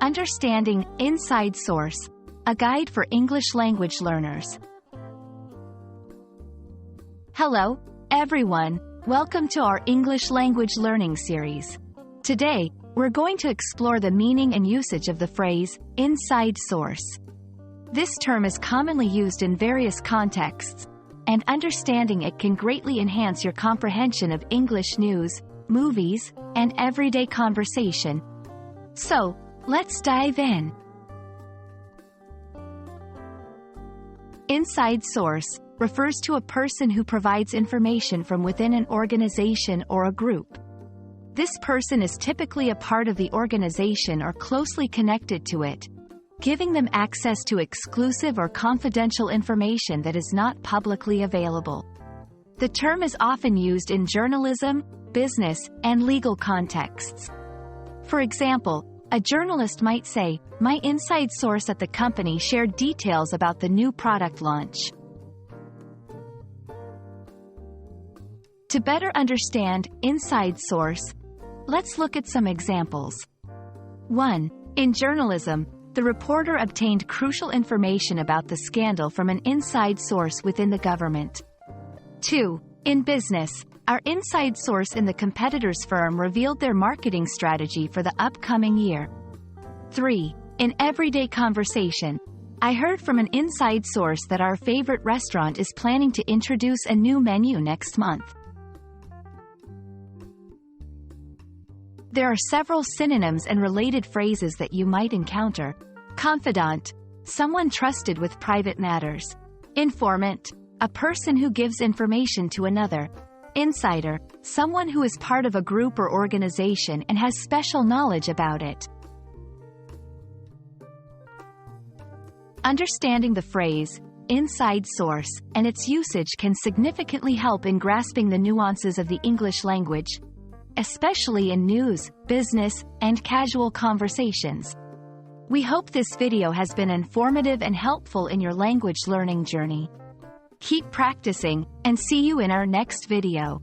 Understanding Inside Source, a guide for English language learners. Hello, everyone. Welcome to our English language learning series. Today, we're going to explore the meaning and usage of the phrase, inside source. This term is commonly used in various contexts, and understanding it can greatly enhance your comprehension of English news, movies, and everyday conversation. So, let's dive in. Inside source refers to a person who provides information from within an organization or a group. This person is typically a part of the organization or closely connected to it, giving them access to exclusive or confidential information that is not publicly available. The term is often used in journalism, business, and legal contexts. For example, a journalist might say, "My inside source at the company shared details about the new product launch." To better understand inside source, let's look at some examples. 1. In journalism, the reporter obtained crucial information about the scandal from an inside source within the government. 2. In business, our inside source in the competitor's firm revealed their marketing strategy for the upcoming year. 3. In everyday conversation, I heard from an inside source that our favorite restaurant is planning to introduce a new menu next month. There are several synonyms and related phrases that you might encounter. Confidant, someone trusted with private matters. Informant, a person who gives information to another. Insider, someone who is part of a group or organization and has special knowledge about it. Understanding the phrase, inside source, and its usage can significantly help in grasping the nuances of the English language, especially in news, business, and casual conversations. We hope this video has been informative and helpful in your language learning journey. Keep practicing, and see you in our next video.